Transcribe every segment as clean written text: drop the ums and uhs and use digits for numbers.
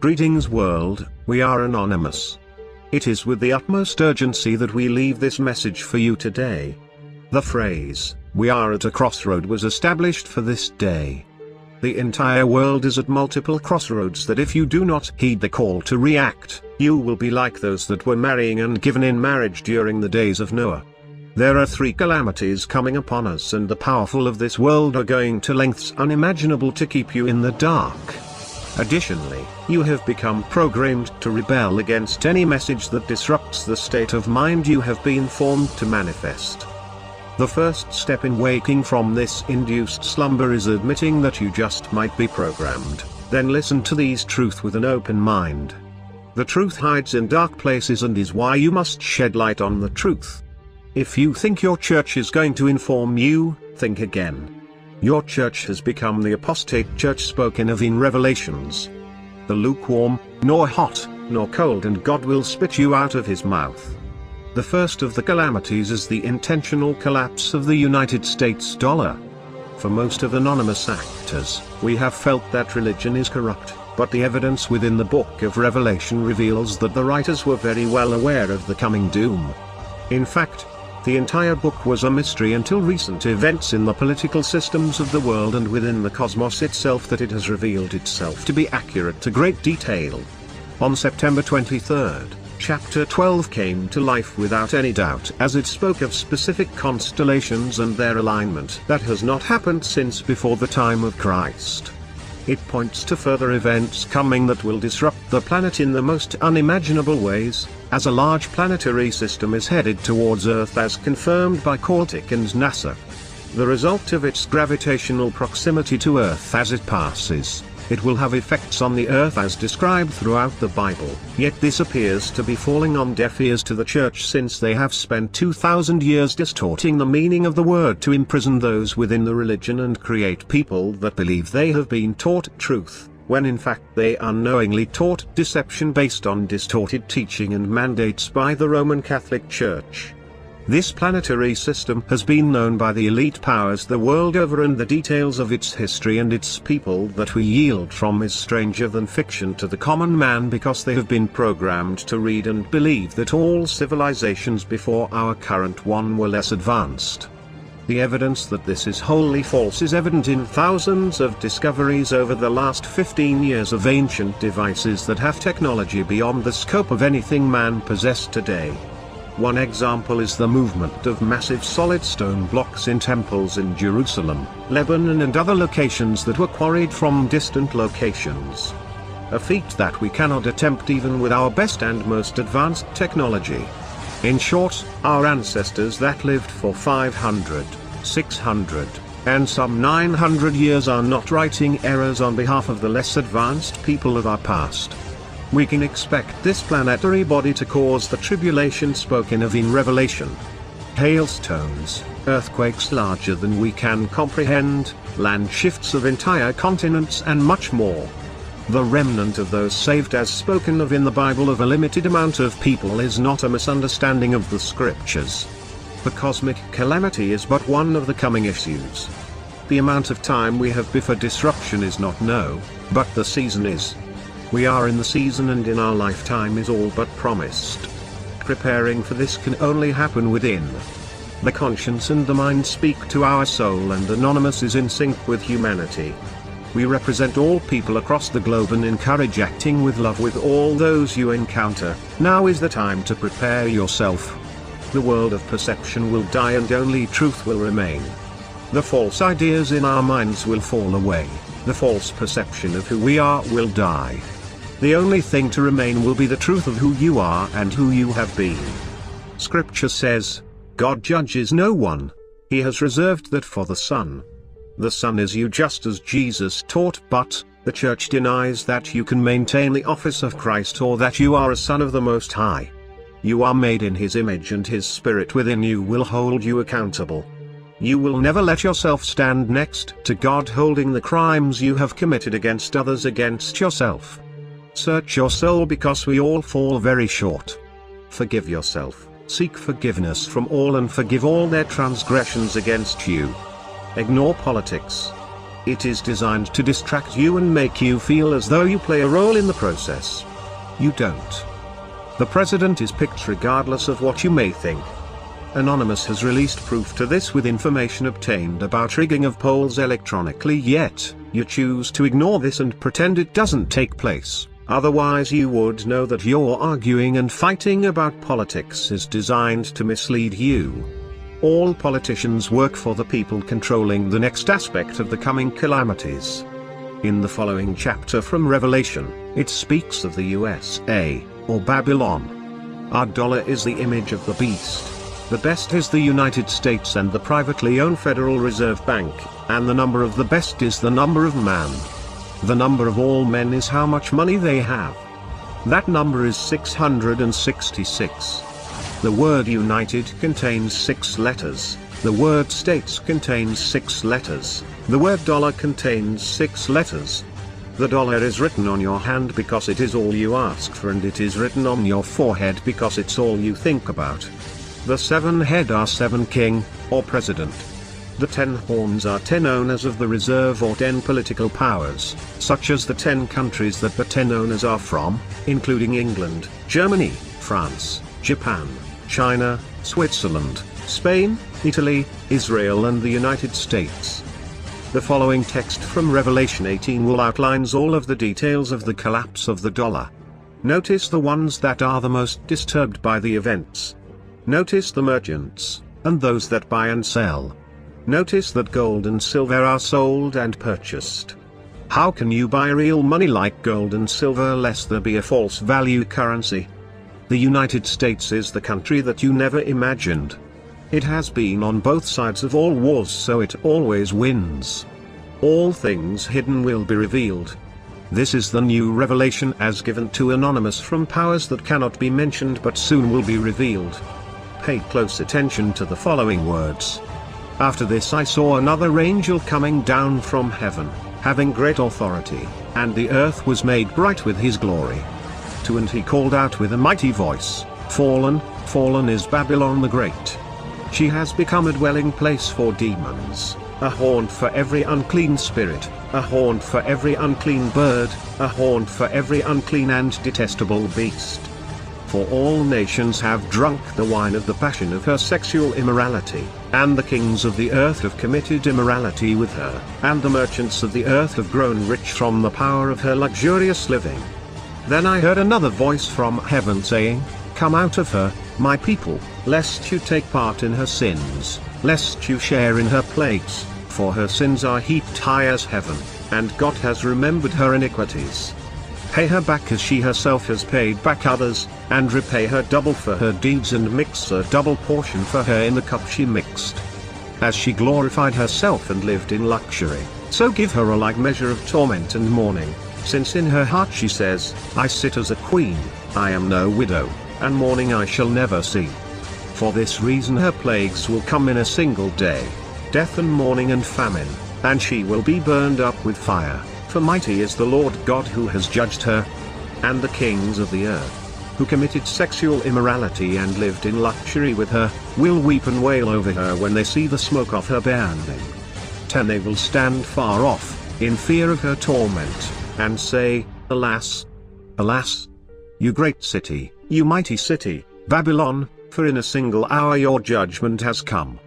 Greetings world, we are anonymous. It is with the utmost urgency that we leave this message for you today. The phrase, "We are at a crossroad," was established for this day. The entire world is at multiple crossroads that if you do not heed the call to react, you will be like those that were marrying and given in marriage during the days of Noah. There are 3 calamities coming upon us, and the powerful of this world are going to lengths unimaginable to keep you in the dark. Additionally, you have become programmed to rebel against any message that disrupts the state of mind you have been formed to manifest. The first step in waking from this induced slumber is admitting that you just might be programmed. Then listen to these truths with an open mind. The truth hides in dark places and is why you must shed light on the truth. If you think your church is going to inform you, think again. Your church has become the apostate church spoken of in Revelations. The lukewarm, nor hot, nor cold, and God will spit you out of his mouth. The first of the calamities is the intentional collapse of the United States dollar. For most of anonymous actors, we have felt that religion is corrupt, but the evidence within the book of Revelation reveals that the writers were very well aware of the coming doom. In fact, the entire book was a mystery until recent events in the political systems of the world and within the cosmos itself that it has revealed itself to be accurate to great detail. On September 23rd, Chapter 12 came to life without any doubt as it spoke of specific constellations and their alignment that has not happened since before the time of Christ. It points to further events coming that will disrupt the planet in the most unimaginable ways, as a large planetary system is headed towards Earth as confirmed by Caltech and NASA. The result of its gravitational proximity to Earth as it passes, it will have effects on the Earth as described throughout the Bible, yet this appears to be falling on deaf ears to the Church since they have spent 2,000 years distorting the meaning of the word to imprison those within the religion and create people that believe they have been taught truth, when in fact they unknowingly taught deception based on distorted teaching and mandates by the Roman Catholic Church. This planetary system has been known by the elite powers the world over, and the details of its history and its people that we yield from is stranger than fiction to the common man because they have been programmed to read and believe that all civilizations before our current one were less advanced. The evidence that this is wholly false is evident in thousands of discoveries over the last 15 years of ancient devices that have technology beyond the scope of anything man possessed today. One example is the movement of massive solid stone blocks in temples in Jerusalem, Lebanon and other locations that were quarried from distant locations. A feat that we cannot attempt even with our best and most advanced technology. In short, our ancestors that lived for 500, 600, and some 900 years are not writing errors on behalf of the less advanced people of our past. We can expect this planetary body to cause the tribulation spoken of in Revelation. Hailstones, earthquakes larger than we can comprehend, land shifts of entire continents and much more. The remnant of those saved as spoken of in the Bible of a limited amount of people is not a misunderstanding of the scriptures. The cosmic calamity is but one of the coming issues. The amount of time we have before disruption is not known, but the season is. We are in the season, and in our lifetime is all but promised. Preparing for this can only happen within. The conscience and the mind speak to our soul, and Anonymous is in sync with humanity. We represent all people across the globe and encourage acting with love with all those you encounter. Now is the time to prepare yourself. The world of perception will die and only truth will remain. The false ideas in our minds will fall away. The false perception of who we are will die. The only thing to remain will be the truth of who you are and who you have been. Scripture says, God judges no one. He has reserved that for the Son. The Son is you just as Jesus taught, but the Church denies that you can maintain the office of Christ or that you are a son of the Most High. You are made in His image, and His Spirit within you will hold you accountable. You will never let yourself stand next to God holding the crimes you have committed against others against yourself. Search your soul because we all fall very short. Forgive yourself, seek forgiveness from all and forgive all their transgressions against you. Ignore politics. It is designed to distract you and make you feel as though you play a role in the process. You don't. The president is picked regardless of what you may think. Anonymous has released proof to this with information obtained about rigging of polls electronically, yet you choose to ignore this and pretend it doesn't take place. Otherwise you would know that your arguing and fighting about politics is designed to mislead you. All politicians work for the people controlling the next aspect of the coming calamities. In the following chapter from Revelation, it speaks of the USA, or Babylon. Our dollar is the image of the beast. The best is the United States and the privately owned Federal Reserve Bank, and the number of the best is the number of man. The number of all men is how much money they have. That number is 666. The word united contains 6 letters, the word states contains 6 letters, the word dollar contains 6 letters. The dollar is written on your hand because it is all you ask for, and it is written on your forehead because it's all you think about. The 7 head are 7 king, or president. The 10 horns are 10 owners of the reserve or 10 political powers, such as the 10 countries that the 10 owners are from, including England, Germany, France, Japan, China, Switzerland, Spain, Italy, Israel and the United States. The following text from Revelation 18 will outlines all of the details of the collapse of the dollar. Notice the ones that are the most disturbed by the events. Notice the merchants, and those that buy and sell. Notice that gold and silver are sold and purchased. How can you buy real money like gold and silver lest there be a false value currency? The United States is the country that you never imagined. It has been on both sides of all wars, so it always wins. All things hidden will be revealed. This is the new revelation as given to Anonymous from powers that cannot be mentioned but soon will be revealed. Pay close attention to the following words. After this I saw another angel coming down from heaven, having great authority, and the earth was made bright with his glory. And he called out with a mighty voice, Fallen, fallen is Babylon the Great. She has become a dwelling place for demons, a haunt for every unclean spirit, a haunt for every unclean bird, a haunt for every unclean and detestable beast. For all nations have drunk the wine of the passion of her sexual immorality, and the kings of the earth have committed immorality with her, and the merchants of the earth have grown rich from the power of her luxurious living. Then I heard another voice from heaven saying, Come out of her, my people, lest you take part in her sins, lest you share in her plagues, for her sins are heaped high as heaven, and God has remembered her iniquities. Pay her back as she herself has paid back others, and repay her double for her deeds and mix a double portion for her in the cup she mixed. As she glorified herself and lived in luxury, so give her a like measure of torment and mourning, since in her heart she says, I sit as a queen, I am no widow, and mourning I shall never see. For this reason her plagues will come in a single day, death and mourning and famine, and she will be burned up with fire. For mighty is the Lord God who has judged her. And the kings of the earth, who committed sexual immorality and lived in luxury with her, will weep and wail over her when they see the smoke of her burning. 10 They will stand far off, in fear of her torment, and say, Alas! Alas! You great city, you mighty city, Babylon, for in a single hour your judgment has come.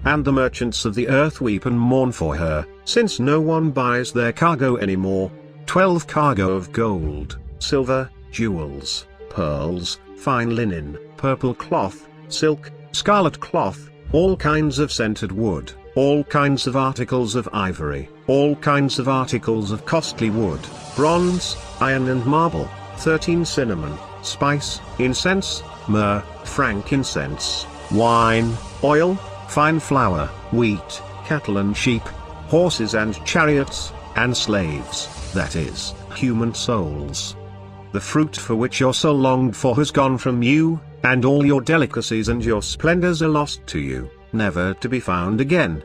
And the merchants of the earth weep and mourn for her, since no one buys their cargo anymore, 12 cargo of gold, silver, jewels, pearls, fine linen, purple cloth, silk, scarlet cloth, all kinds of scented wood, all kinds of articles of ivory, all kinds of articles of costly wood, bronze, iron and marble, 13 cinnamon, spice, incense, myrrh, frankincense, wine, oil, fine flour, wheat, cattle and sheep, horses and chariots, and slaves, that is, human souls. The fruit for which your soul longed for has gone from you, and all your delicacies and your splendors are lost to you, never to be found again.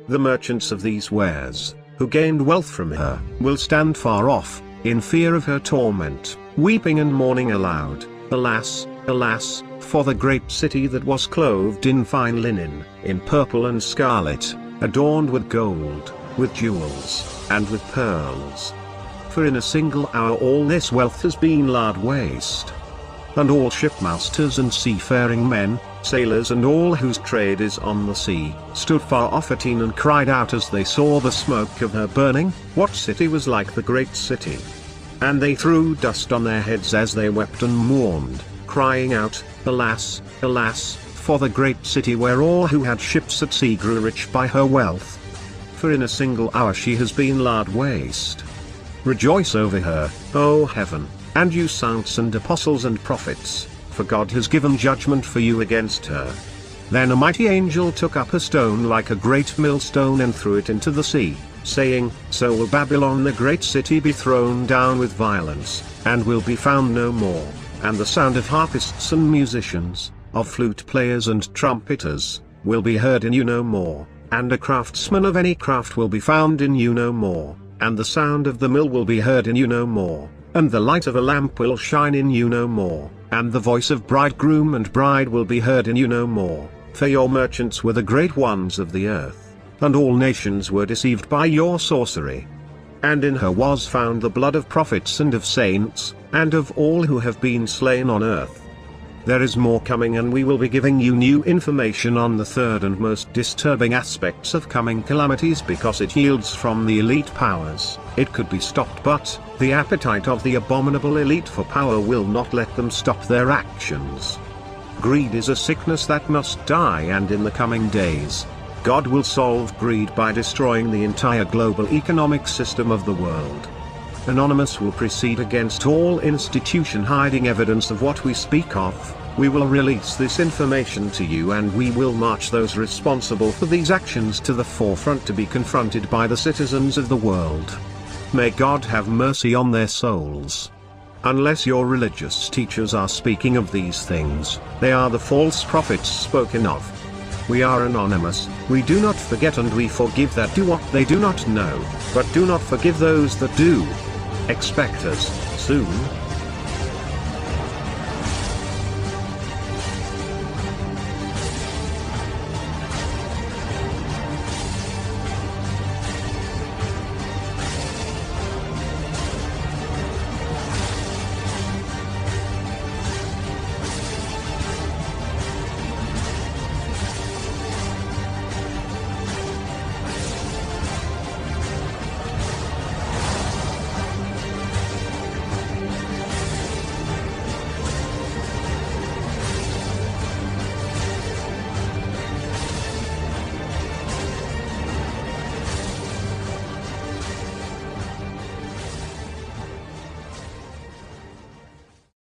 The merchants of these wares, who gained wealth from her, will stand far off, in fear of her torment, weeping and mourning aloud, Alas, alas, for the great city that was clothed in fine linen, in purple and scarlet, adorned with gold, with jewels, and with pearls. For in a single hour all this wealth has been laid waste. And all shipmasters and seafaring men, sailors and all whose trade is on the sea, stood far off at Een and cried out as they saw the smoke of her burning, what city was like the great city? And they threw dust on their heads as they wept and mourned, crying out, Alas, alas, for the great city where all who had ships at sea grew rich by her wealth. For in a single hour she has been laid waste. Rejoice over her, O heaven, and you saints and apostles and prophets, for God has given judgment for you against her. Then a mighty angel took up a stone like a great millstone and threw it into the sea, saying, So will Babylon the great city be thrown down with violence, and will be found no more, and the sound of harpists and musicians, of flute players and trumpeters, will be heard in you no more, and a craftsman of any craft will be found in you no more, and the sound of the mill will be heard in you no more, and the light of a lamp will shine in you no more, and the voice of bridegroom and bride will be heard in you no more, for your merchants were the great ones of the earth, and all nations were deceived by your sorcery. And in her was found the blood of prophets and of saints, and of all who have been slain on earth. There is more coming, and we will be giving you new information on the third and most disturbing aspects of coming calamities because it yields from the elite powers. It could be stopped, but the appetite of the abominable elite for power will not let them stop their actions. Greed is a sickness that must die, and in the coming days, God will solve greed by destroying the entire global economic system of the world. Anonymous will proceed against all institution hiding evidence of what we speak of. We will release this information to you, and we will march those responsible for these actions to the forefront to be confronted by the citizens of the world. May God have mercy on their souls. Unless your religious teachers are speaking of these things, they are the false prophets spoken of. We are anonymous, we do not forget, and we forgive that do what they do not know, but do not forgive those that do. Expect us soon.